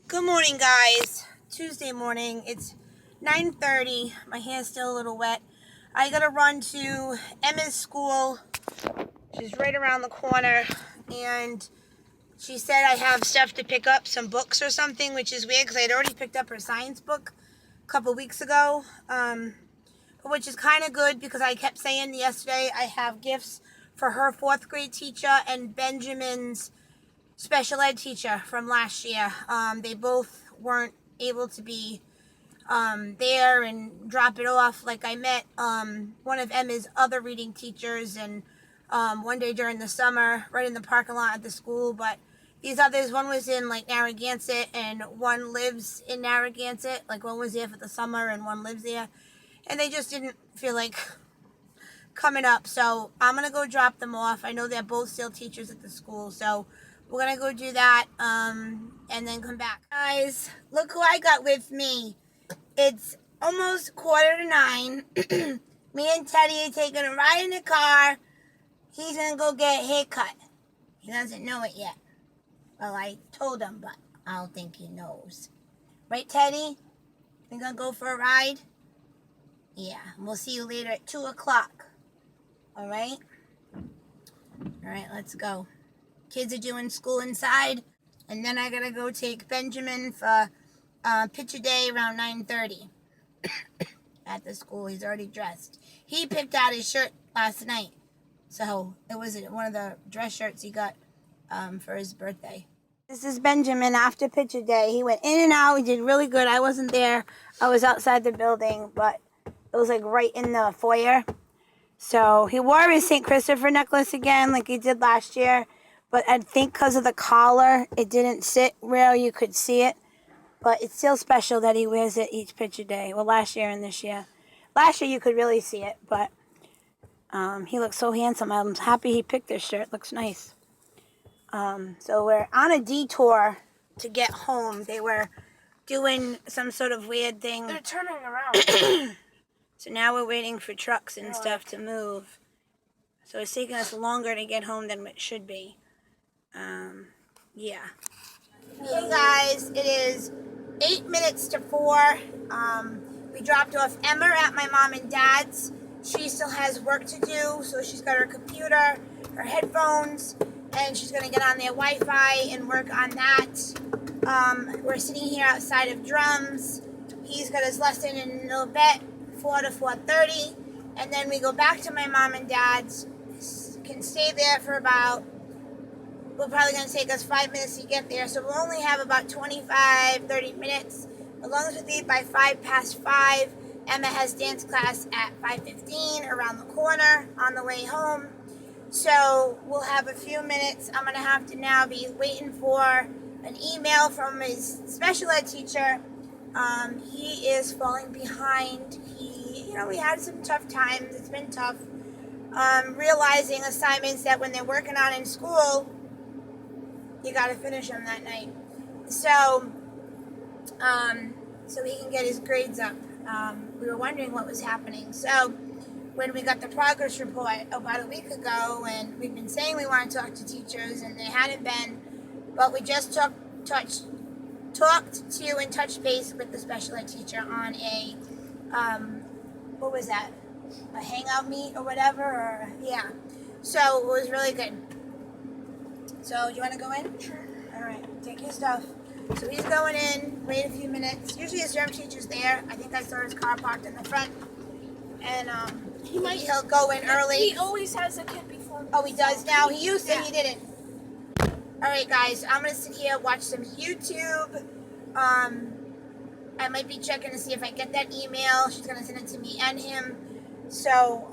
Good morning, guys. Tuesday morning. It's 9:30. My hair's still a little wet. I gotta run to Emma's school. She's right around the corner, and she said I have stuff to pick up, some books or something, which is weird because I had already picked up her science book a couple weeks ago, which is kind of good because I kept saying yesterday I have gifts for her 4th grade teacher and Benjamin's special ed teacher from last year. They both weren't able to be there and drop it off. Like, I met one of Emma's other reading teachers and one day during the summer right in the parking lot at the school, but these others, one was in like Narragansett and one lives in Narragansett. Like, one was there for the summer and one lives there, and they just didn't feel like coming up, so I'm gonna go drop them off. I know they're both still teachers at the school, so we're gonna go do that and then come back. Guys, look who I got with me. It's almost 8:45. Me and Teddy are taking a ride in the car. He's gonna go get a haircut. He doesn't know it yet. Well, I told him, but I don't think he knows. Right, Teddy? We gonna go for a ride? Yeah, we'll see you later at 2 o'clock. All right? All right, let's go. Kids are doing school inside, and then I gotta go take Benjamin for picture day around 9:30 at the school. He's already dressed. He picked out his shirt last night, so it was one of the dress shirts he got for his birthday. This is Benjamin after picture day. He went in and out. He did really good. I wasn't there. I was outside the building, but it was like right in the foyer. So he wore his St. Christopher necklace again like he did last year. But I think because of the collar, it didn't sit where you could see it. But it's still special that he wears it each picture day. Well, last year and this year. Last year you could really see it, but he looks so handsome. I'm happy he picked this shirt. It looks nice. So we're on a detour to get home. They were doing some sort of weird thing. They're turning around. So now we're waiting for trucks and stuff to move. So it's taking us longer to get home than it should be. Yeah. Hey guys, it is 8 minutes to 4. We dropped off Emma at my mom and dad's. She still has work to do, so she's got her computer, her headphones, and she's gonna get on their Wi-Fi and work on that. We're sitting here outside of Drums. He's got his lesson in a little bit, 4 to 4:30, and then we go back to my mom and dad's. Can stay there for about, we're probably going to take us 5 minutes to get there, so we'll only have about 25-30 minutes. As long as we leave by 5:05. Emma has dance class at 5:15 around the corner on the way home, so we'll have a few minutes. I'm going to have to now be waiting for an email from his special ed teacher. He is falling behind. We had some tough times. It's been tough. Realizing assignments that when they're working on in school, you got to finish them that night. So he can get his grades up. We were wondering what was happening. So when we got the progress report about a week ago, and we've been saying we want to talk to teachers, and they hadn't been, but we just talked to and touched base with the special ed teacher on a, what was that? A hangout meet or whatever, yeah. So it was really good. So do you want to go in? Sure. All right, take your stuff. So he's going in, wait a few minutes. Usually his germ teacher's there. I think I saw his car parked in the front. And he'll go in early. He always has a kid before me. Oh, he does now? He used to, he didn't. All right, guys, I'm going to sit here, watch some YouTube. I might be checking to see if I get that email. She's going to send it to me and him. So,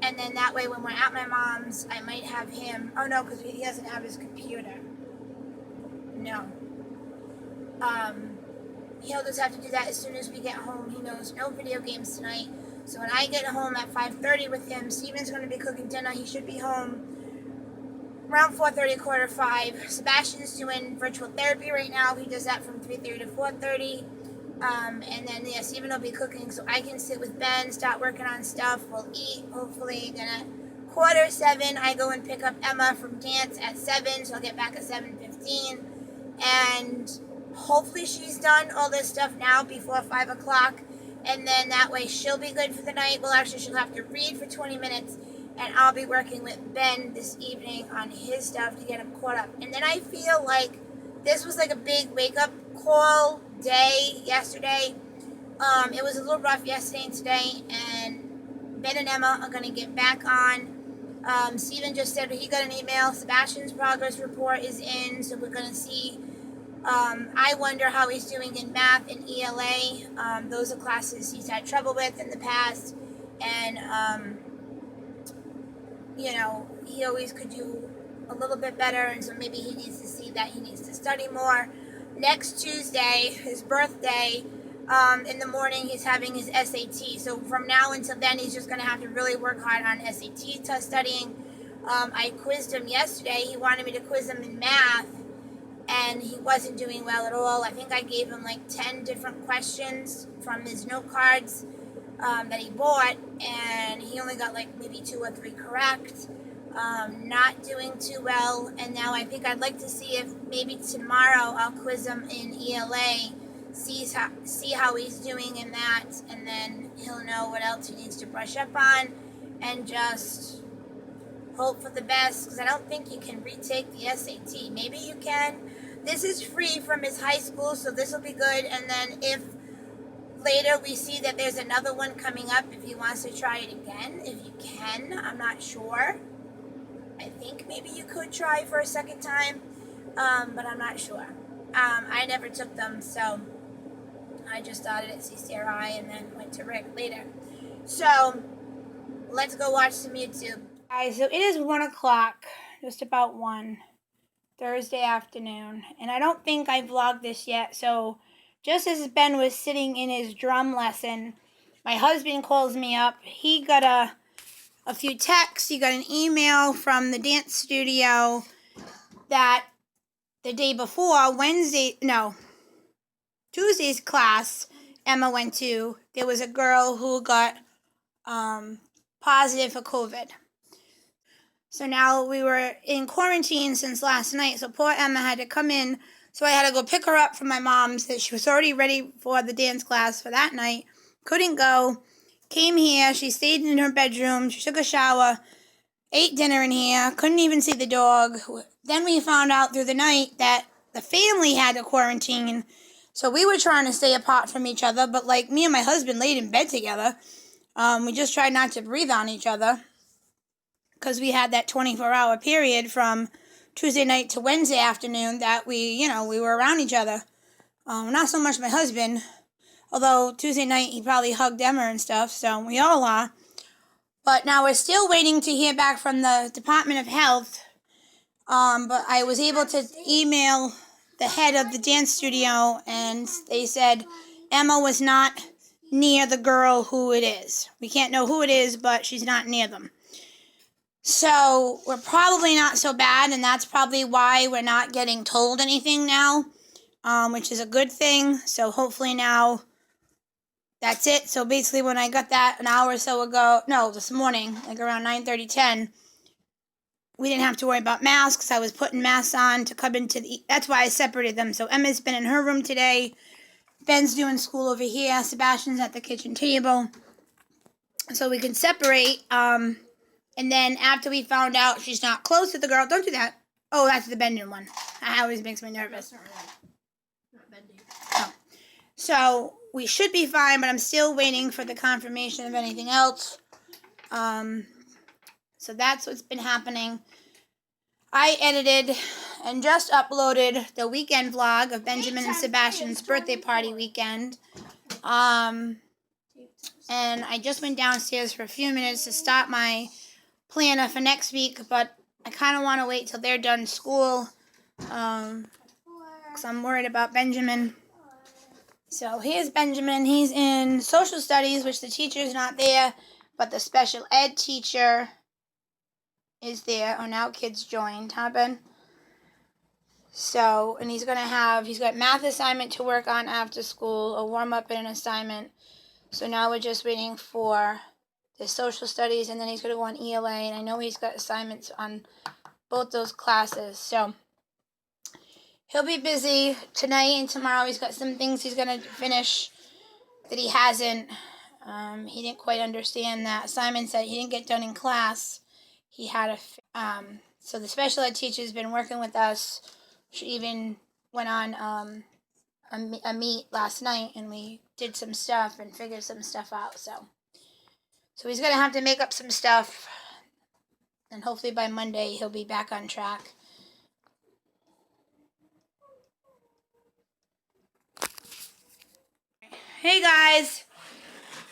and then that way when we're at my mom's, I might have him. Oh, no, because he doesn't have his computer. No. he'll just have to do that as soon as we get home. He knows no video games tonight. So when I get home at 5:30 with him, Steven's going to be cooking dinner. He should be home around 4:30, quarter 5. Sebastian's doing virtual therapy right now. He does that from 3:30 to 4:30. And then, yeah, Steven will be cooking so I can sit with Ben, start working on stuff. We'll eat, hopefully. Then at quarter 7, I go and pick up Emma from dance at 7, so I'll get back at 7:15. And hopefully she's done all this stuff now before 5 o'clock. And then that way she'll be good for the night. Well, actually, she'll have to read for 20 minutes. And I'll be working with Ben this evening on his stuff to get him caught up. And then I feel like this was like a big wake-up call day yesterday. It was a little rough yesterday and today. And Ben and Emma are going to get back on. Steven just said he got an email. Sebastian's progress report is in. So we're going to see. I wonder how he's doing in math and ELA. Those are classes he's had trouble with in the past. And, you know, he always could do a little bit better, and so maybe he needs to see that he needs to study more. Next Tuesday, his birthday, in the morning he's having his SAT. So from now until then, he's just going to have to really work hard on SAT test studying. I quizzed him yesterday. He wanted me to quiz him in math, and he wasn't doing well at all. I think I gave him like 10 different questions from his note cards that he bought, and he only got like maybe 2 or 3 correct. Not doing too well, and now I think I'd like to see if maybe tomorrow I'll quiz him in ELA, see how he's doing in that, and then he'll know what else he needs to brush up on, and just hope for the best, because I don't think you can retake the SAT. Maybe you can. This is free from his high school, so this will be good, and then if later we see that there's another one coming up, if he wants to try it again, if you can, I'm not sure. I think maybe you could try for a second time, but I'm not sure. I never took them, so I just started at CCRI and then went to Rick later. So let's go watch some YouTube. Guys, so it is 1 o'clock, just about 1, Thursday afternoon, and I don't think I vlogged this yet, so just as Ben was sitting in his drum lesson, my husband calls me up. He got a few texts. He got an email from the dance studio that the day before, Tuesday's class Emma went to, there was a girl who got positive for COVID. So now we were in quarantine since last night, so poor Emma had to come in. So I had to go pick her up from my mom's. That she was already ready for the dance class for that night. Couldn't go. Came here. She stayed in her bedroom. She took a shower. Ate dinner in here. Couldn't even see the dog. Then we found out through the night that the family had to quarantine. So we were trying to stay apart from each other. But like me and my husband laid in bed together. We just tried not to breathe on each other. Because we had that 24-hour period from Tuesday night to Wednesday afternoon that we were around each other. Not so much my husband, although Tuesday night he probably hugged Emma and stuff, so we all are. But now we're still waiting to hear back from the Department of Health. But I was able to email the head of the dance studio, and they said Emma was not near the girl who it is. We can't know who it is, but she's not near them. So we're probably not so bad, and that's probably why we're not getting told anything now, which is a good thing. So hopefully now that's it. So basically when I got that an hour or so ago, this morning, like around 9:30, 10, we didn't have to worry about masks. I was putting masks on to come into that's why I separated them. So Emma's been in her room today. Ben's doing school over here. Sebastian's at the kitchen table. So we can separate, and then after we found out she's not close to the girl, don't do that. Oh, that's the bending one. That always makes me nervous. Not bending. Oh. So we should be fine, but I'm still waiting for the confirmation of anything else. So that's what's been happening. I edited and just uploaded the weekend vlog of Benjamin and Sebastian's birthday party weekend. And I just went downstairs for a few minutes to start my planner for next week, but I kind of want to wait till they're done school, because I'm worried about Benjamin. So here's Benjamin. He's in social studies, which the teacher's not there, but the special ed teacher is there. Oh, now kids joined, huh, Ben? So, and he's got math assignment to work on after school, a warm-up and an assignment. So now we're just waiting for the social studies, and then he's going to go on ELA, and I know he's got assignments on both those classes. So he'll be busy tonight and tomorrow. He's got some things he's going to finish that he hasn't. He didn't quite understand that assignments that he didn't get done in class. He had so the special ed teacher's been working with us. She even went on a meet last night, and we did some stuff and figured some stuff out. So he's gonna have to make up some stuff, and hopefully by Monday he'll be back on track. Hey guys,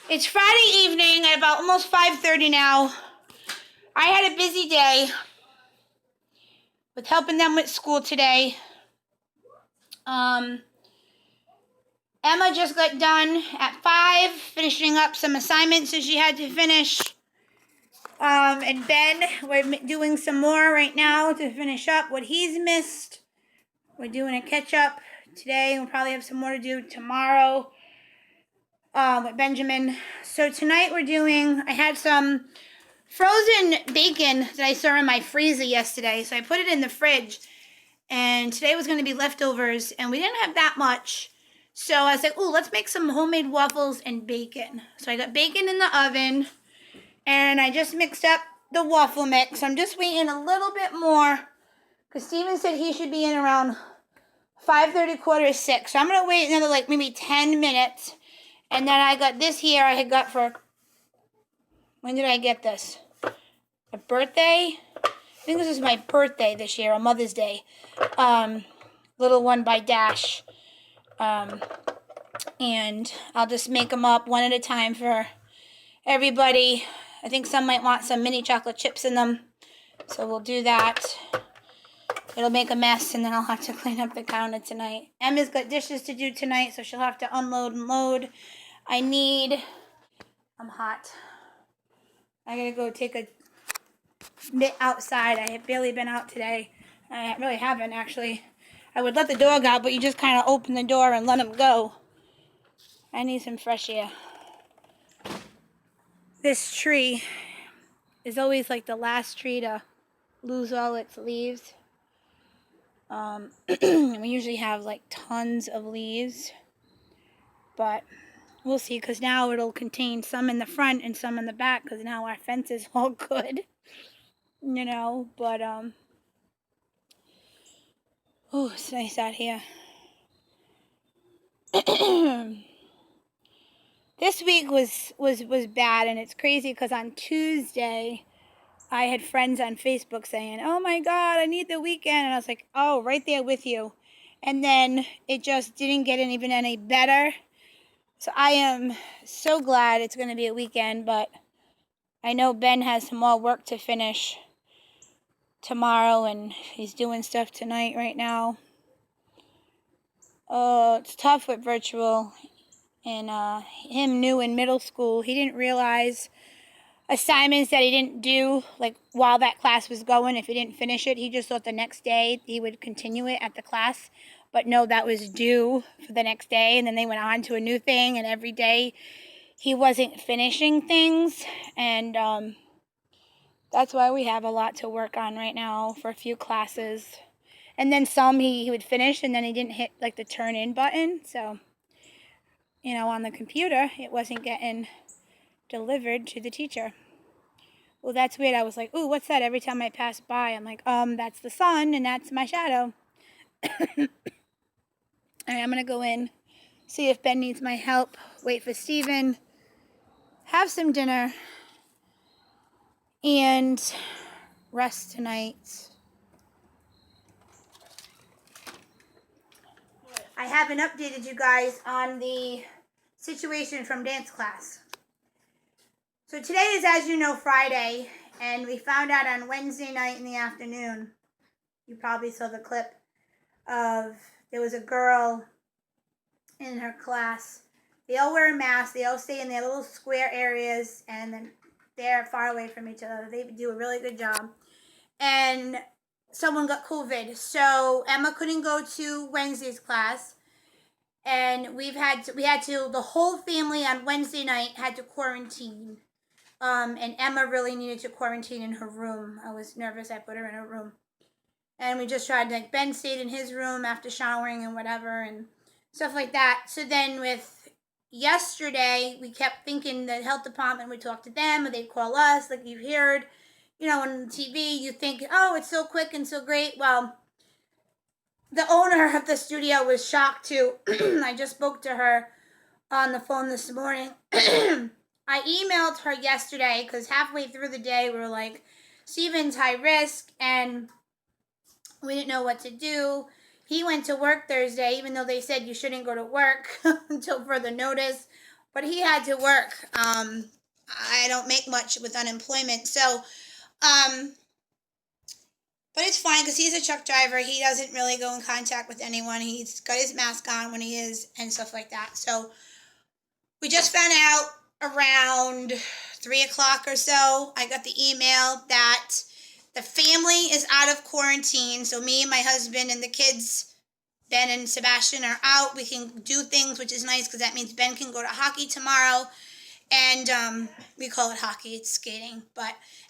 it's Friday evening at about almost 5:30 now. I had a busy day with helping them with school today. Emma just got done at 5, finishing up some assignments that she had to finish. And Ben, we're doing some more right now to finish up what he's missed. We're doing a catch-up today. We'll probably have some more to do tomorrow with Benjamin. So tonight I had some frozen bacon that I saw in my freezer yesterday. So I put it in the fridge. And today was going to be leftovers, and we didn't have that much. So I was like, ooh, let's make some homemade waffles and bacon. So I got bacon in the oven, and I just mixed up the waffle mix. I'm just waiting a little bit more, because Steven said he should be in around 5:30, 5:45. So I'm going to wait another, maybe 10 minutes. And then I got this here I had got for, when did I get this? A birthday? I think this is my birthday this year, on Mother's Day. Little one by Dash. And I'll just make them up one at a time for everybody. I think some might want some mini chocolate chips in them. So we'll do that. It'll make a mess, and then I'll have to clean up the counter tonight. Emma's got dishes to do tonight, so she'll have to unload and load. I'm hot. I gotta go take a bit outside. I have barely been out today. I really haven't, actually. I would let the dog out, but you just kind of open the door and let him go. I need some fresh air. This tree is always like the last tree to lose all its leaves. We usually have tons of leaves, but we'll see, because now it'll contain some in the front and some in the back, because now our fence is all good. But oh, it's nice out here. This week was bad, and it's crazy because on Tuesday I had friends on Facebook saying, "Oh my God, I need the weekend," and I was like, "Oh, right there with you." And then it just didn't get even any better. So I am so glad it's going to be a weekend, but I know Ben has some more work to finish tomorrow, and he's doing stuff tonight right now. It's tough with virtual. And him new in middle school, he didn't realize assignments that he didn't do while that class was going. If he didn't finish it, he just thought the next day he would continue it at the class. But no, that was due for the next day, and then they went on to a new thing, and every day he wasn't finishing things. And that's why we have a lot to work on right now for a few classes. And then some he would finish, and then he didn't hit the turn in button. So on the computer, it wasn't getting delivered to the teacher. Well, that's weird. I was like, ooh, what's that? Every time I pass by, I'm like, that's the sun, and that's my shadow. All right, I'm going to go in, see if Ben needs my help, wait for Steven, have some dinner, and rest tonight. I haven't updated you guys on the situation from dance class. So today is, as you know, Friday, and we found out on Wednesday night in the afternoon, you probably saw the clip of, there was a girl in her class. They all wear a mask. They all stay in their little square areas, and then they're far away from each other. They do a really good job. And someone got COVID, so Emma couldn't go to Wednesday's class, and we had to the whole family on Wednesday night had to quarantine. And Emma really needed to quarantine in her room. I was nervous. I put her in her room, and we just tried to, like, Ben stayed in his room after showering and whatever and stuff like that. So then with yesterday, we kept thinking the health department would talk to them or they'd call us, like you've heard, on TV. You think, oh, it's so quick and so great. Well, the owner of the studio was shocked too. I just spoke to her on the phone this morning. I emailed her yesterday because halfway through the day we were like, Steven's high risk, and we didn't know what to do. He went to work Thursday, even though they said you shouldn't go to work until further notice, but he had to work. I don't make much with unemployment, so, but it's fine because he's a truck driver. He doesn't really go in contact with anyone. He's got his mask on when he is and stuff like that. So we just found out around 3 o'clock or so. I got the email that the family is out of quarantine. So me and my husband and the kids, Ben and Sebastian, are out. We can do things, which is nice because that means Ben can go to hockey tomorrow. And we call it hockey, it's skating.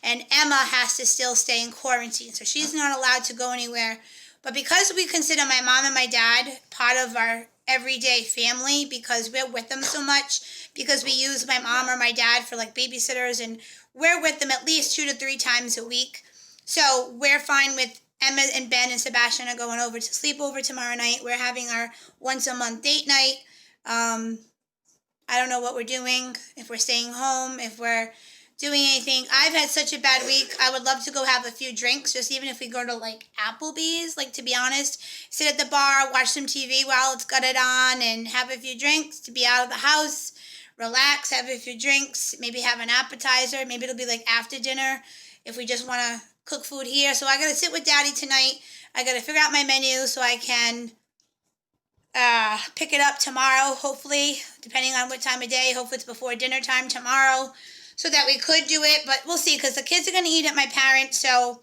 And Emma has to still stay in quarantine. So she's not allowed to go anywhere. But because we consider my mom and my dad part of our everyday family, because we're with them so much, because we use my mom or my dad for like babysitters, and we're with them at least 2 to 3 times a week. So we're fine with Emma and Ben and Sebastian are going over to sleepover tomorrow night. We're having our once a month date night. I don't know what we're doing, if we're staying home, if we're doing anything. I've had such a bad week. I would love to go have a few drinks, just even if we go to like Applebee's, like, to be honest, sit at the bar, watch some TV while it's got it on, and have a few drinks, to be out of the house, relax, have a few drinks, maybe have an appetizer. Maybe it'll be like after dinner if we just want to cook food here. So I got to sit with Daddy tonight. I got to figure out my menu so I can pick it up tomorrow, hopefully, depending on what time of day. Hopefully it's before dinner time tomorrow so that we could do it, but we'll see, because the kids are going to eat at my parents', so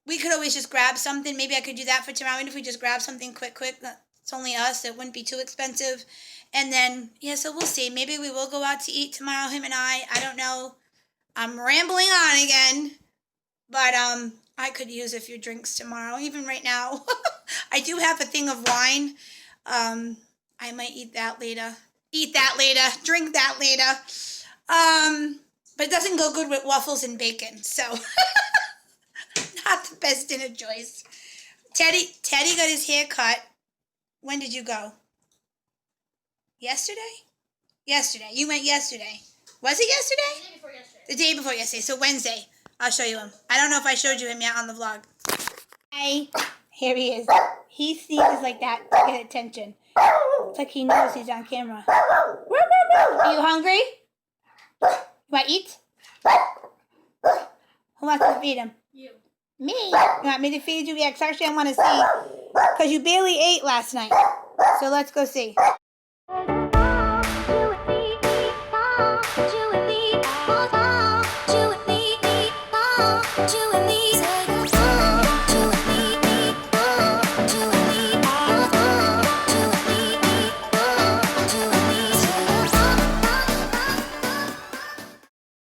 we could always just grab something. Maybe I could do that for tomorrow, even if we just grab something quick. It's only us. It wouldn't be too expensive. And then, yeah, so we'll see. Maybe we will go out to eat tomorrow, him and I. I don't know. I'm rambling on again, but I could use a few drinks tomorrow, even right now. I do have a thing of wine. I might eat that later, drink that later. But it doesn't go good with waffles and bacon, so not the best dinner choice. Teddy got his hair cut. When did you go? Yesterday? Yesterday. You went yesterday. Was it yesterday? The day before yesterday. The day before yesterday, so Wednesday. I'll show you him. I don't know if I showed you him yet on the vlog. Hi. Here he is. He sneezes like that to get attention. It's like he knows he's on camera. Are you hungry? You want to eat? Who wants to feed him? You. Me? You want me to feed you? Yeah, 'cause actually I want to see. Because you barely ate last night. So let's go see. You and me, you and me,